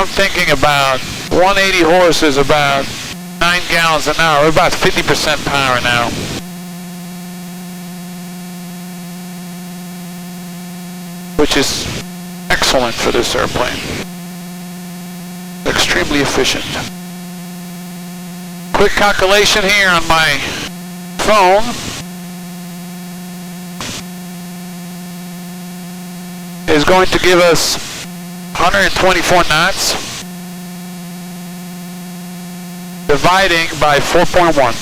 I'm thinking about 180 horses, about 9 gallons an hour. We're about 50% power now. Which is excellent for this airplane. Extremely efficient. Quick calculation here on my phone. Is going to give us 124 knots dividing by 4.1.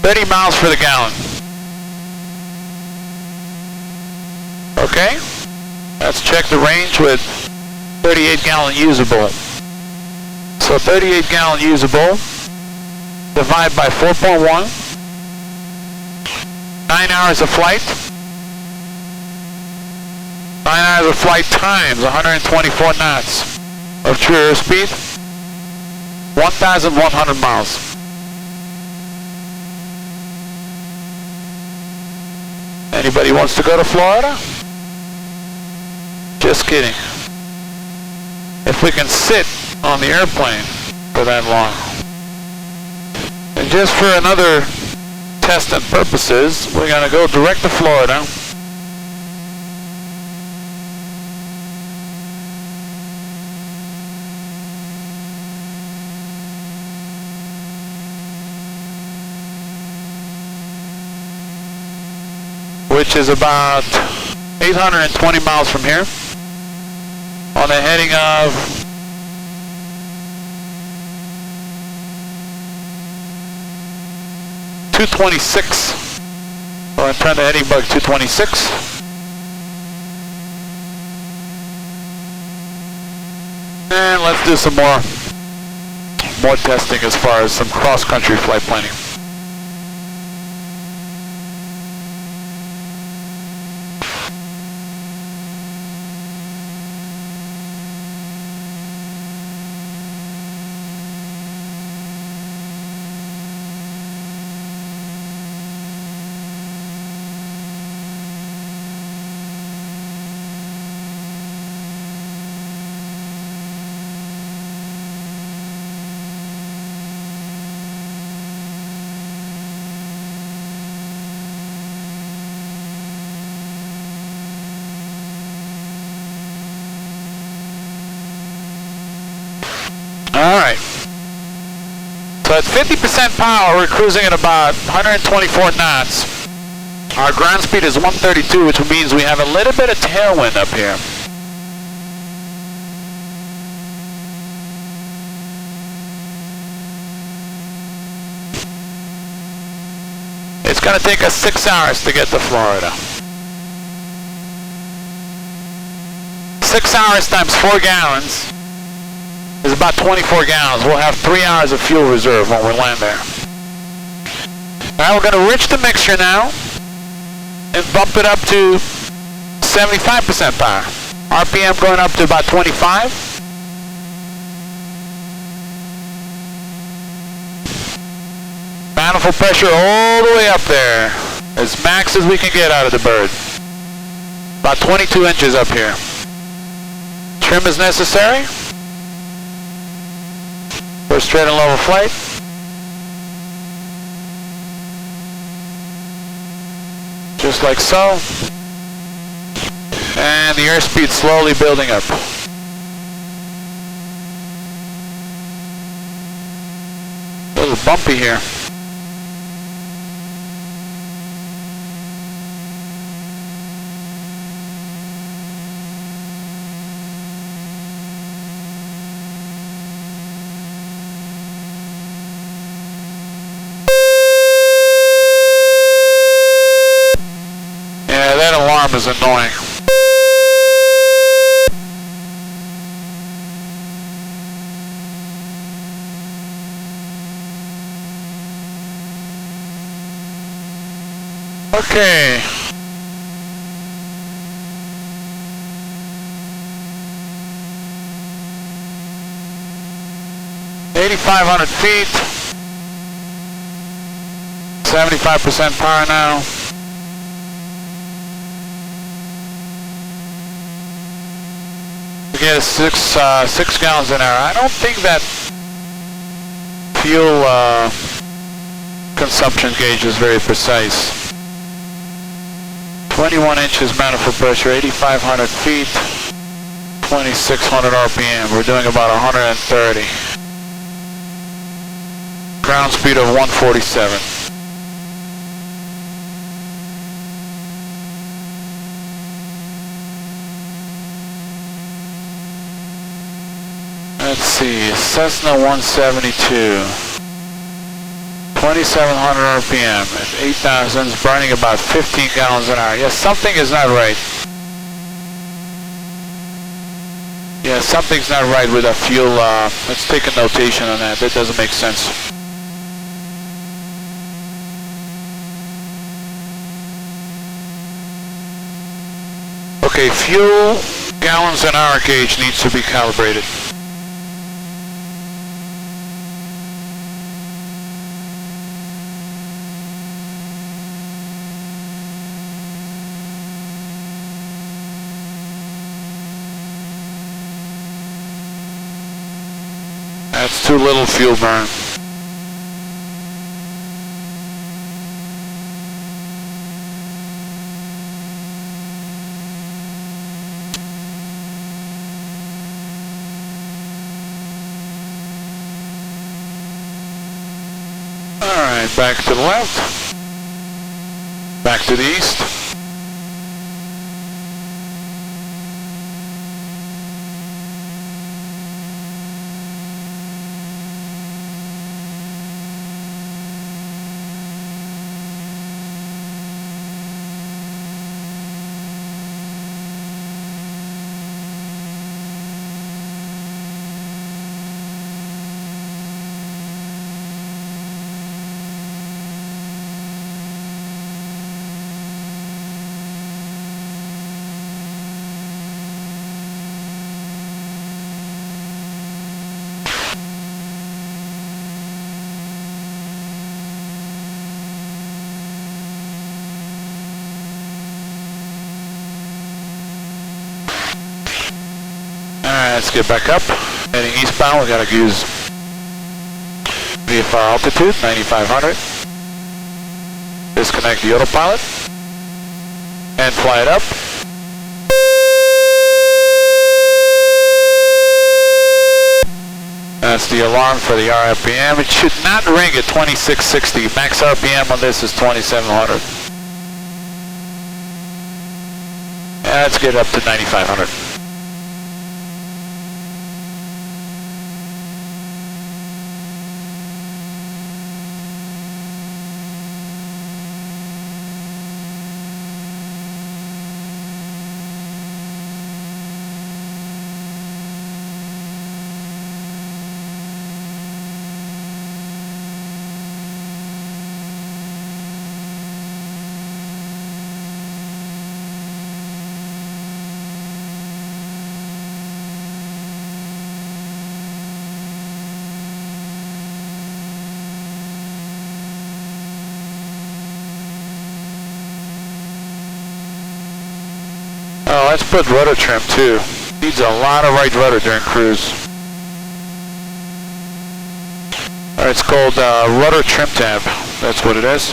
30 miles for the gallon. Okay, let's check the range with 38 gallon usable. So 38 gallon usable, divide by 4.1, 9 hours of flight. 9 hours of flight times 124 knots of true airspeed, 1,100 miles. Anybody wants to go to Florida? Just kidding. If we can sit on the airplane for that long. And just for another test and purposes, we're going to go direct to Florida. Which is about 820 miles from here, on a heading of 226. So I'm trying to heading bug 226. And let's do some more testing as far as some cross-country flight planning. Alright, so at 50% power, we're cruising at about 124 knots. Our ground speed is 132, which means we have a little bit of tailwind up here. It's going to take us 6 hours to get to Florida. 6 hours times 4 gallons is about 24 gallons. We'll have 3 hours of fuel reserve when we land there. Alright, we're going to enrich the mixture now and bump it up to 75% power. RPM going up to about 25. Manifold pressure all the way up there, as max as we can get out of the bird. About 22 inches up here. Trim is necessary for a straight and level flight. Just like so. And the airspeed slowly building up. A little bumpy here. That alarm is annoying. Okay. $8,500 feet. 75% power now. We get a 6 gallons an hour. I don't think that fuel consumption gauge is very precise. 21 inches manifold pressure, 8,500 feet, 2,600 RPM. We're doing about 130. Ground speed of 147. Let's see, Cessna 172, 2,700 RPM at 8,000, is burning about 15 gallons an hour. Yes, something is not right. Yeah, something's not right with that fuel. Let's take a notation on that. That doesn't make sense. Okay, fuel gallons an hour gauge needs to be calibrated. That's too little fuel burn. Alright, back to the left. Back to the east. Let's get back up. Heading eastbound, we gotta use VFR altitude, 9,500. Disconnect the autopilot and fly it up. That's the alarm for the RPM. It should not ring at 2660. Max RPM on this is 2,700. And let's get up to 9,500. Let's put rudder trim too. Needs a lot of right rudder during cruise. Alright, it's called rudder trim tab. That's what it is.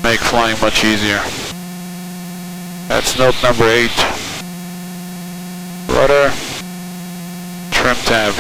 Make flying much easier. That's note number 8. Rudder trim tab.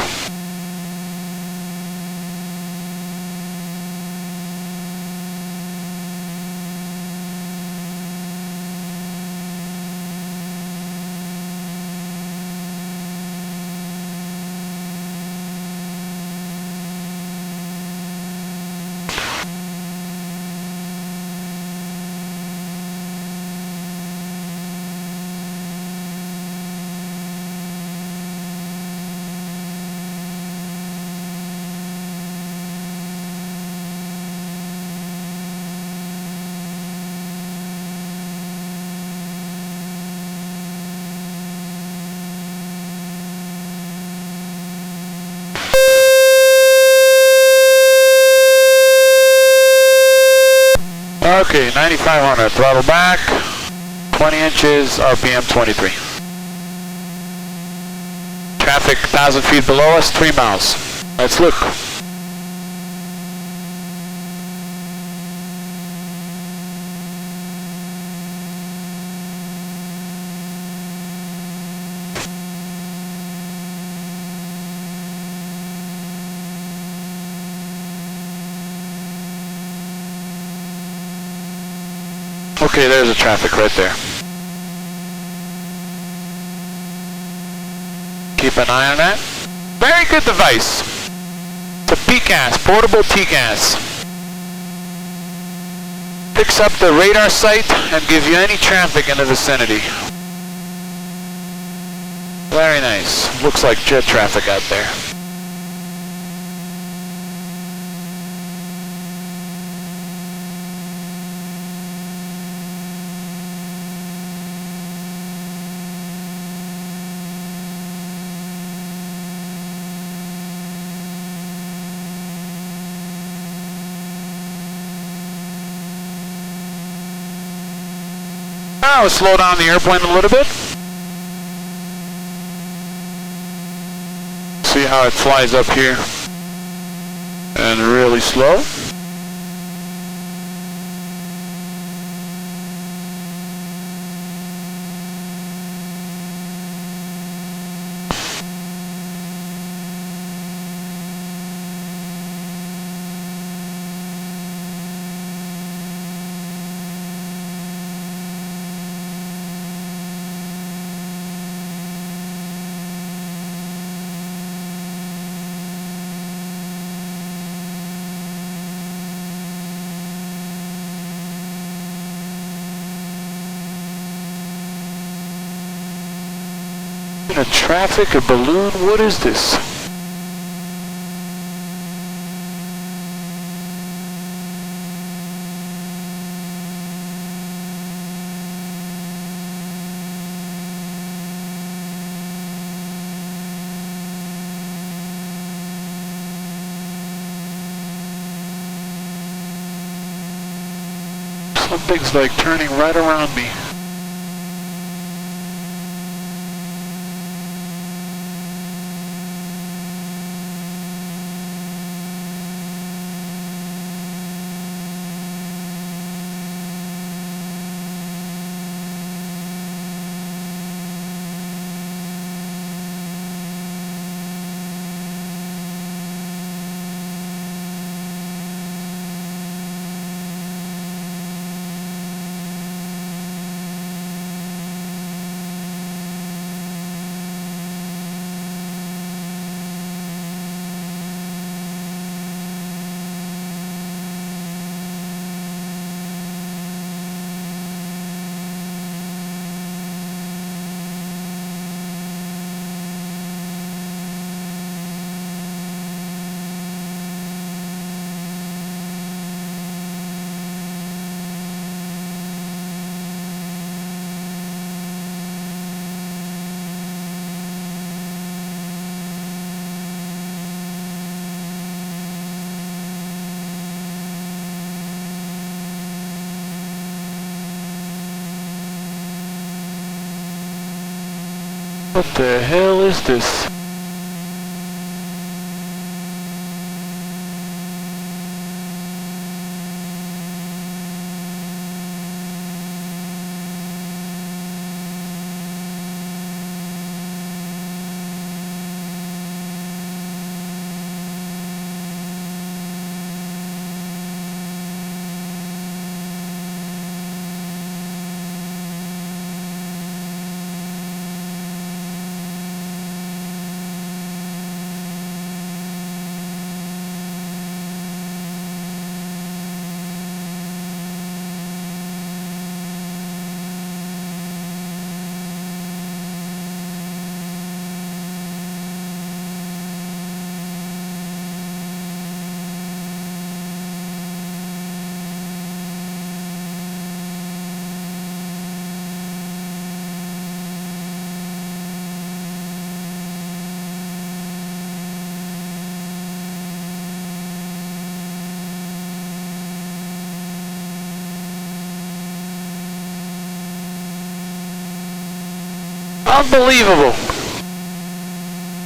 Okay, 9,500, throttle back, 20 inches, RPM 23. Traffic 1,000 feet below us, 3 miles. Let's look. Okay, there's the traffic right there. Keep an eye on that. Very good device. It's a PCAS, portable TCAS. Picks up the radar site and gives you any traffic in the vicinity. Very nice. Looks like jet traffic out there. I'll slow down the airplane a little bit. See how it flies up here. And really slow. A traffic, a balloon, what is this? Something's like turning right around me. What the hell is this? Unbelievable.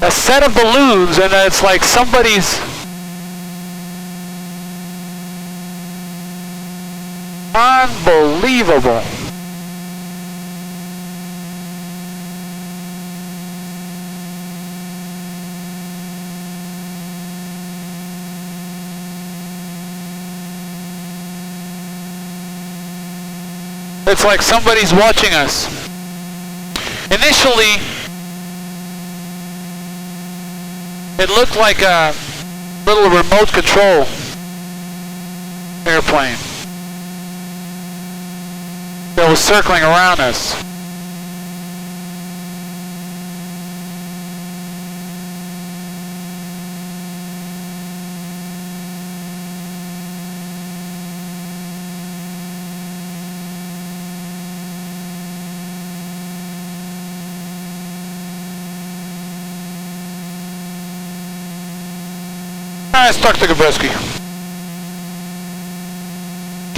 A set of balloons, and it's like somebody's... Unbelievable. It's like somebody's watching us. Initially, it looked like a little remote control airplane that was circling around us. Alright, start to Gabreski.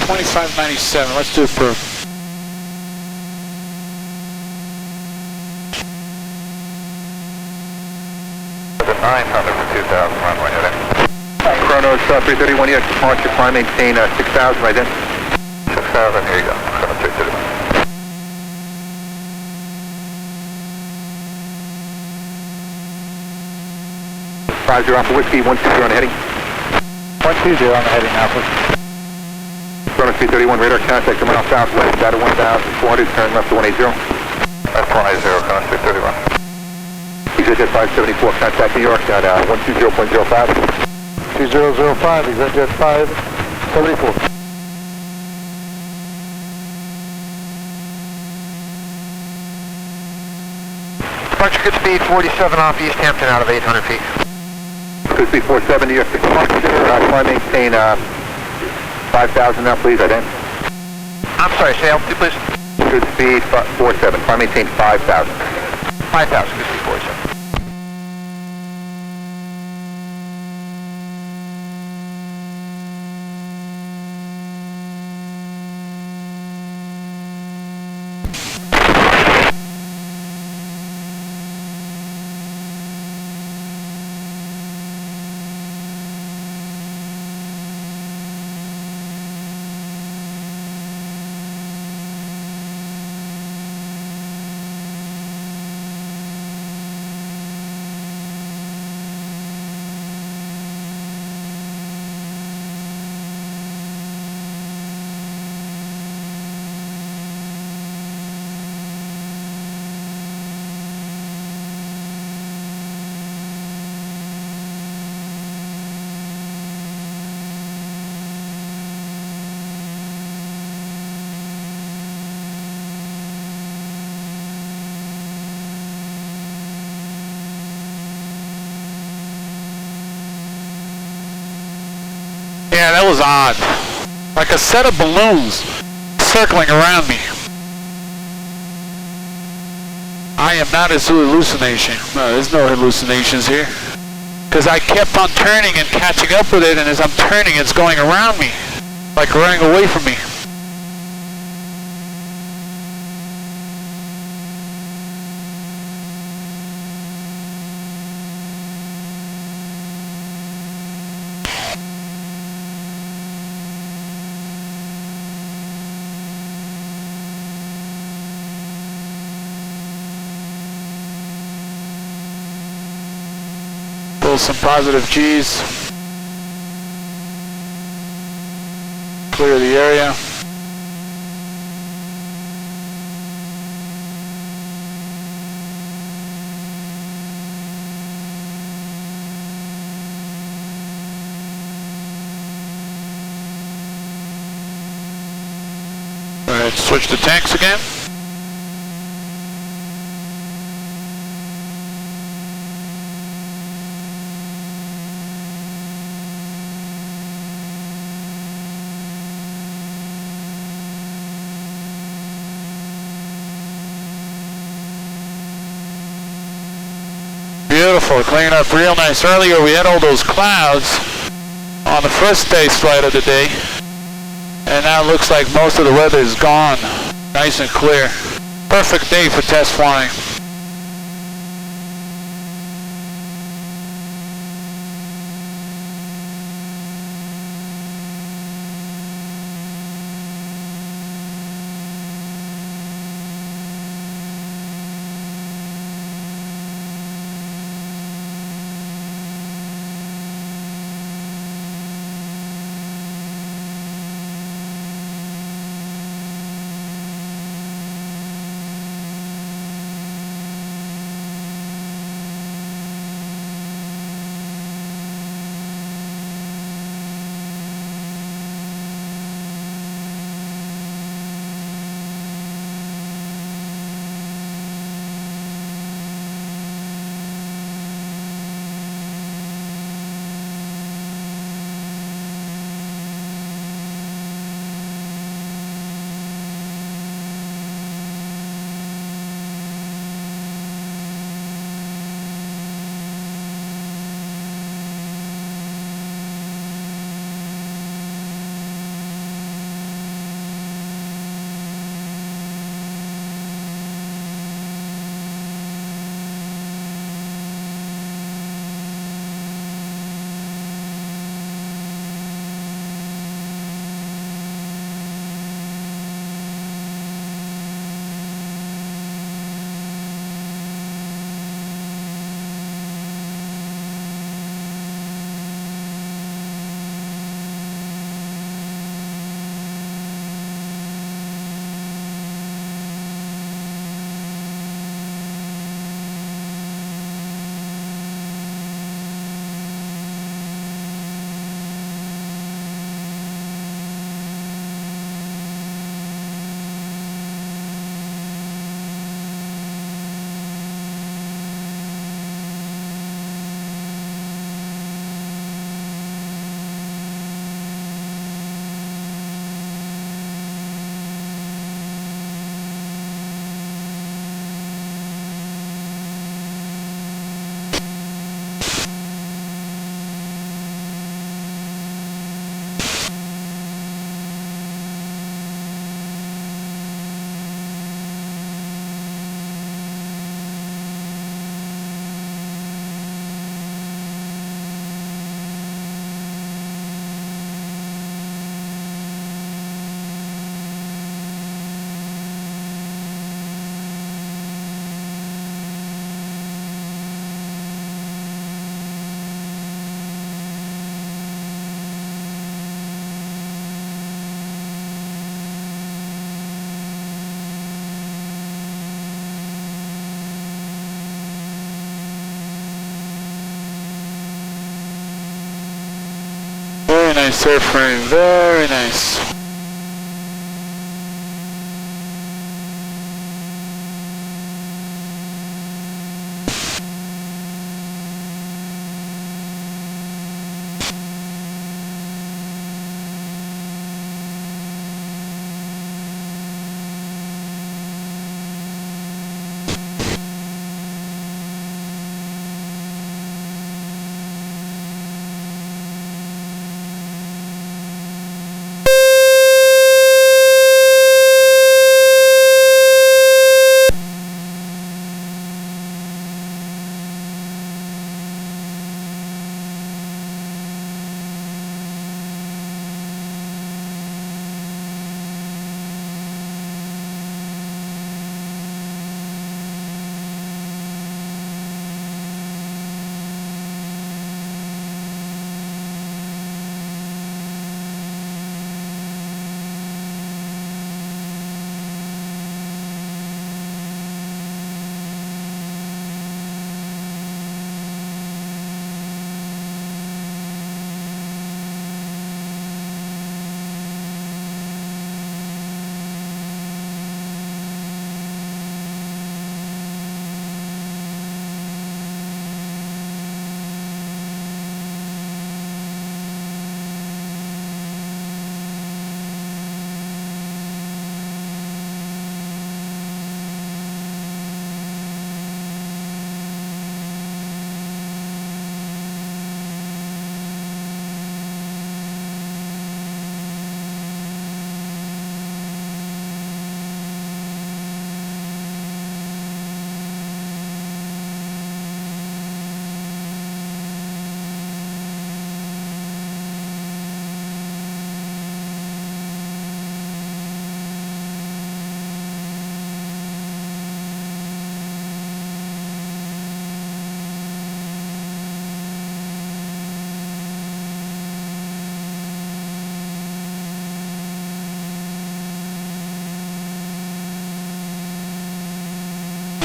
2597, let's do it for... The 900 for 2000, runway heading. Chronos 331, yes, departure, climb, maintain 6000, right then. 6000, here you go. Chronos 331. 50 Alpha Whiskey, 120 on the heading. 120 on the heading, Alpha. Chronos 331, radar contact, coming off southwest, data 1400, turn left to 180. That's 180, Chronos 331. EasyJet 574, contact New York at 120.05. 2005, EasyJet 574. Departure good speed, 47 off East Hampton out of 800 feet. Good speed, 47, New York departure, climb maintain 5,000 now please, I didn't. I'm sorry, say altitude please. Good speed, 47, climb maintain 5,000. 5,000, good speed, 47. Yeah, that was odd. Like a set of balloons circling around me. I am not a hallucination. No, there's no hallucinations here. Because I kept on turning and catching up with it, and as I'm turning, it's going around me. Like running away from me. Some positive G's. Clear the area. Alright, switch to tanks again. Beautiful, clearing up real nice. Earlier we had all those clouds on the first day's flight of the day, and now it looks like most of the weather is gone. Nice and clear. Perfect day for test flying. nice airframe, very nice.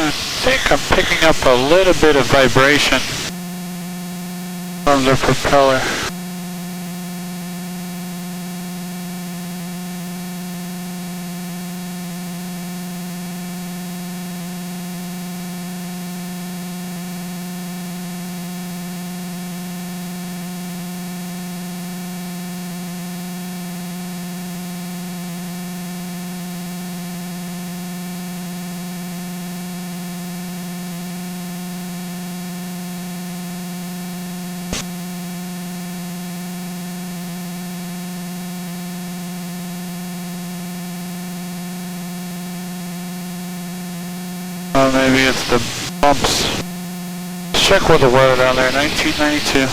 I think I'm picking up a little bit of vibration from the propeller. Maybe it's the bumps. Let's check with the weather down there, 1992.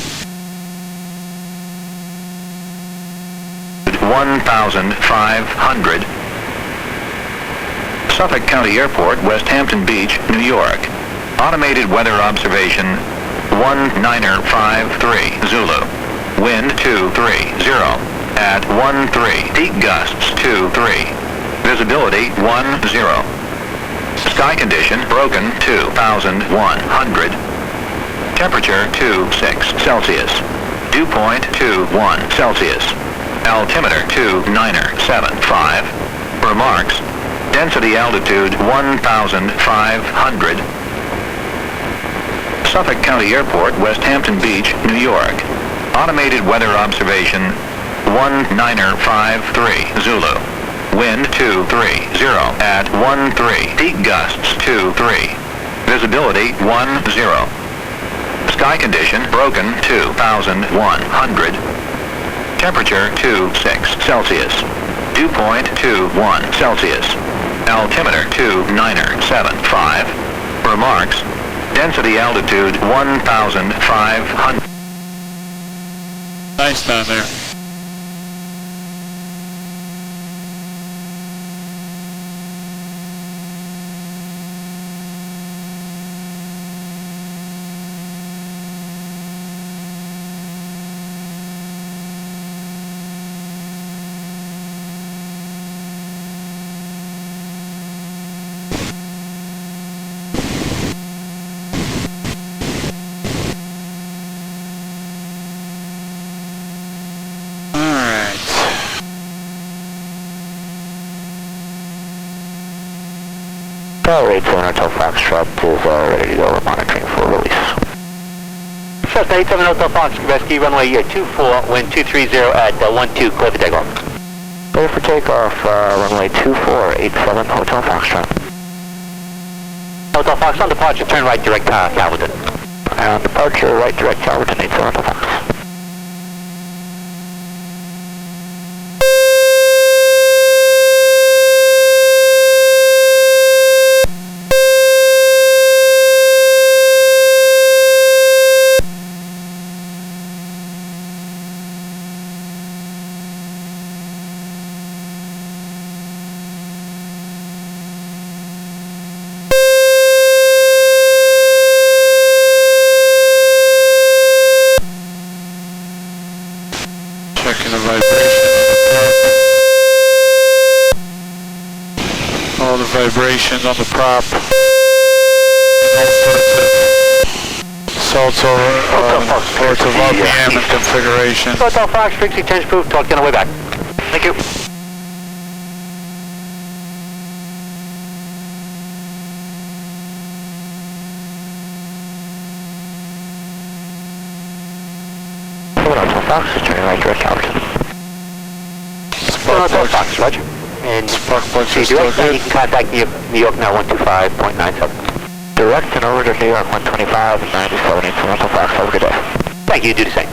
1,500. Suffolk County Airport, West Hampton Beach, New York. Automated weather observation 1953 Zulu. Wind 230 at 13. Peak gusts 23. Visibility 10. Sky condition broken 2,100. Temperature 26 Celsius. Dew point 21 Celsius. Altimeter 2975. Remarks. Density altitude 1,500. Suffolk County Airport, West Hampton Beach, New York. Automated weather observation 1953 Zulu. Wind 230 at 13. Peak gusts 23. Visibility 10. Sky condition broken 2,100. Temperature 26 Celsius. Dew point 21 Celsius. Altimeter 2975. Remarks. Density altitude 1,500. Nice down there. Tower 87 Hotel Foxtrot is ready to go. We're monitoring for release. Cessna 87 Hotel Fox, rescue runway 24, wind 230 at 12, clear for takeoff. Clear for takeoff, runway 2487 Hotel Foxtrot. Hotel Fox on departure, turn right direct Calverton. And departure right direct Calverton 87 Hotel Fox. Checking the vibration on the prop. All the vibrations on the prop. All sorts of RPM and configuration. Hotel Fox, frequency 10 proof, talk to you on the way back. Thank you. Hotel Fox is turning right direct Calverton. Hotel Fox, roger. And Spark plugs are see still direct, and you good. can contact New York now 125.97. Direct and over to New York 125.97 from Hotel Fox. Have a good day. Thank you, do the same.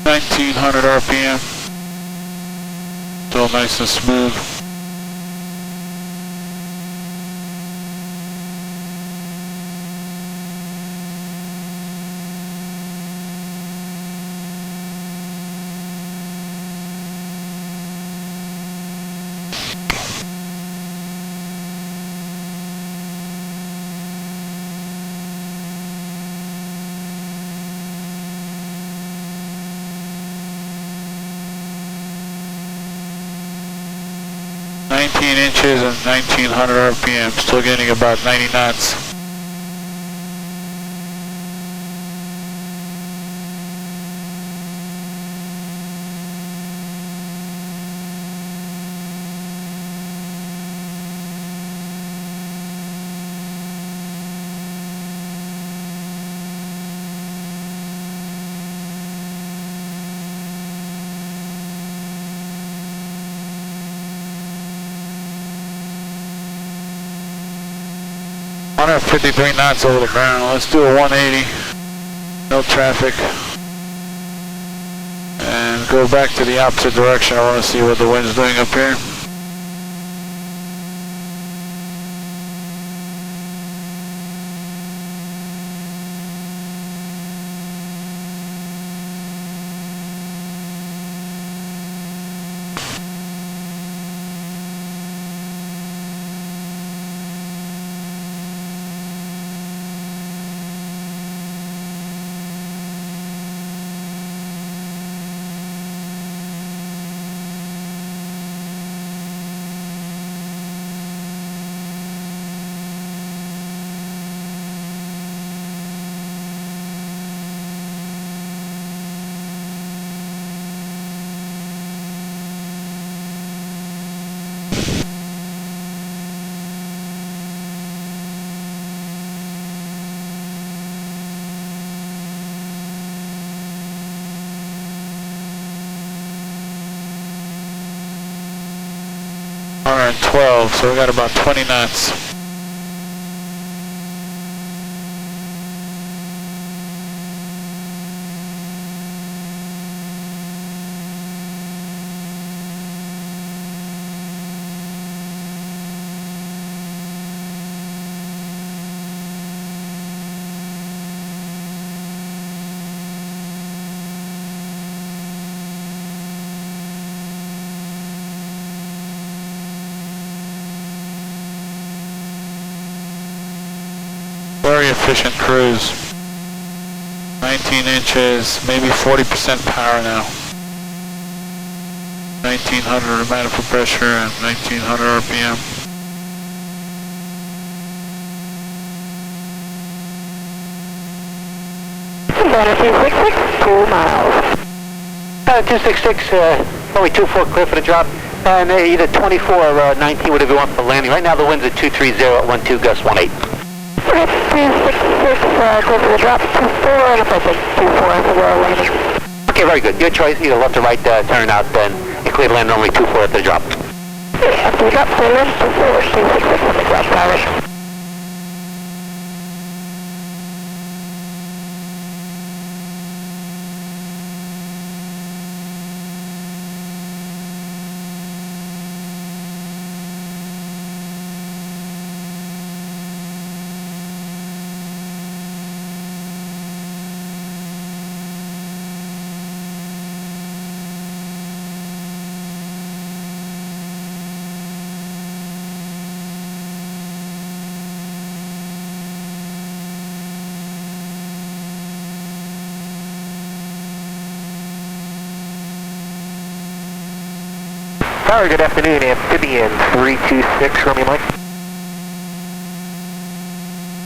$1,900 RPM. Still nice and smooth. Inches and 1900 RPM, still getting about 90 knots. At 53 knots over the ground. Let's do a 180. No traffic. And go back to the opposite direction. I want to see what the wind's doing up here. Alright, 12, so we got about 20 knots. efficient cruise. 19 inches, maybe 40% power now. 1900 manifold pressure and 1900 RPM. Center 266, 2 miles. 266, only 24 clear for the drop. And either 24 or 19, whatever you want for landing. Right now the wind's at 230 at 12, gust 18. 266, clear for the drop, 24, and approaching 24 for the landing. Okay, very good. Your choice, either left or right turn out, then you clear to land only 24 at the drop. After the drop, clear land, 24, 266 on the drop, Irish. Tower, good afternoon, Amphibian 326, Romeo Mike.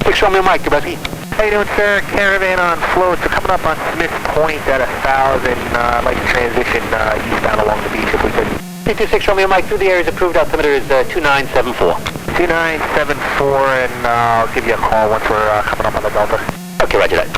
6 Romeo Mike, Gabreski. How you doing, sir? Caravan on float, so coming up on Smith Point at 1,000, I'd like to transition eastbound along the beach if we could. 326 Romeo Mike, through the areas approved, altimeter is 2974. 2974, and I'll give you a call once we're coming up on the Delta. Okay, roger that.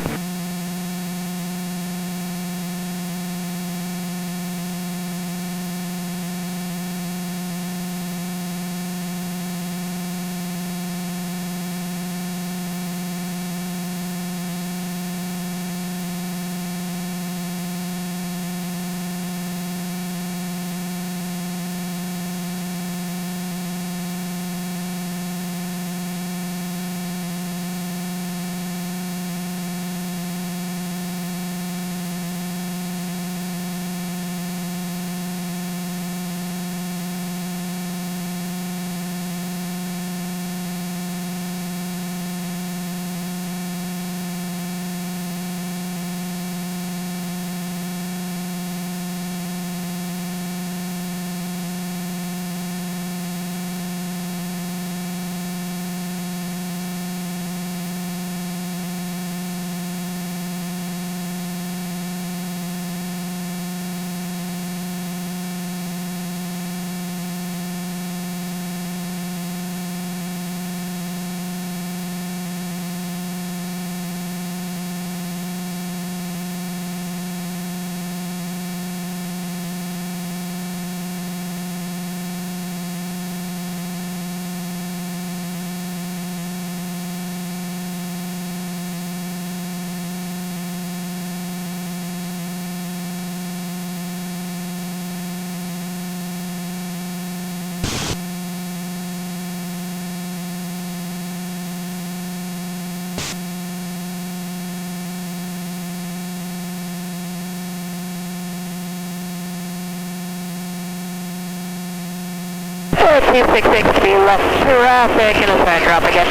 Sir, 266, be left traffic, and it's going to drop again.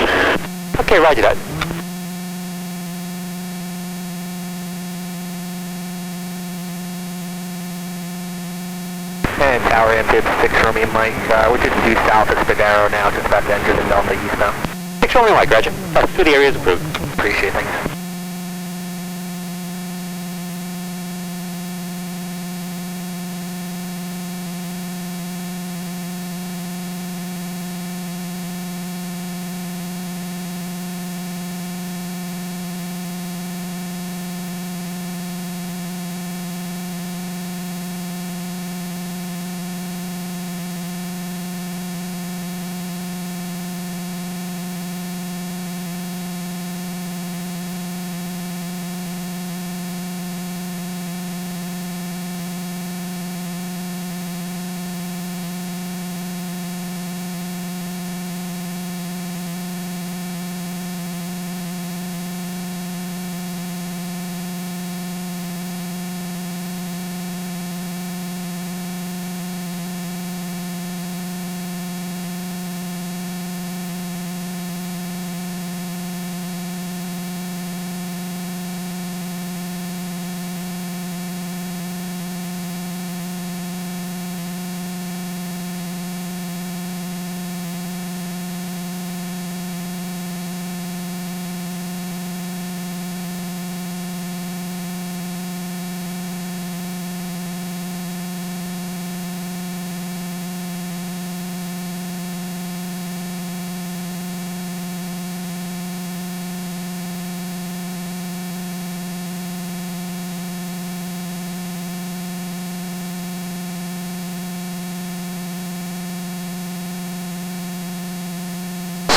Okay, roger that. And Tower Amphib 6 Romeo Mike, we're just due south of Spadaro now, just about to enter the Delta eastbound. 6 Romeo Mike, roger. Through the areas approved. Appreciate it, thanks.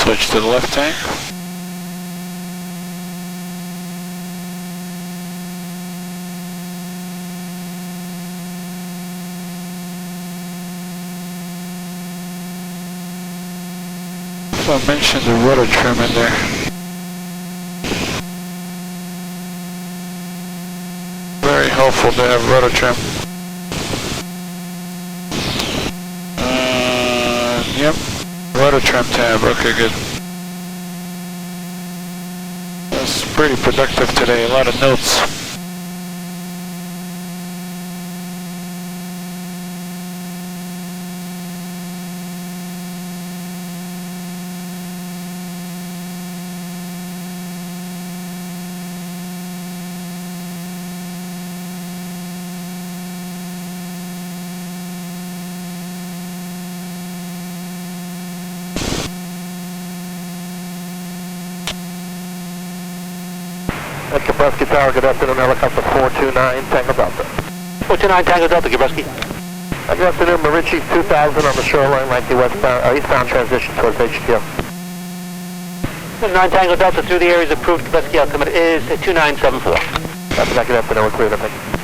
Switch to the left tank. I mentioned the rudder trim in there. Very helpful to have rudder trim. Yep, rudder trim tab. Okay, good. That's pretty productive today. A lot of notes. At Gabreski Tower, good afternoon, helicopter 429, Tango Delta. 429 Tango Delta, Gabreski. Good afternoon, Marici 2000 on the shoreline, likely eastbound transition towards HTO. 9 Tango Delta through the areas approved, Gabreski, altimeter is 2974. Good afternoon, we're clear, thank you.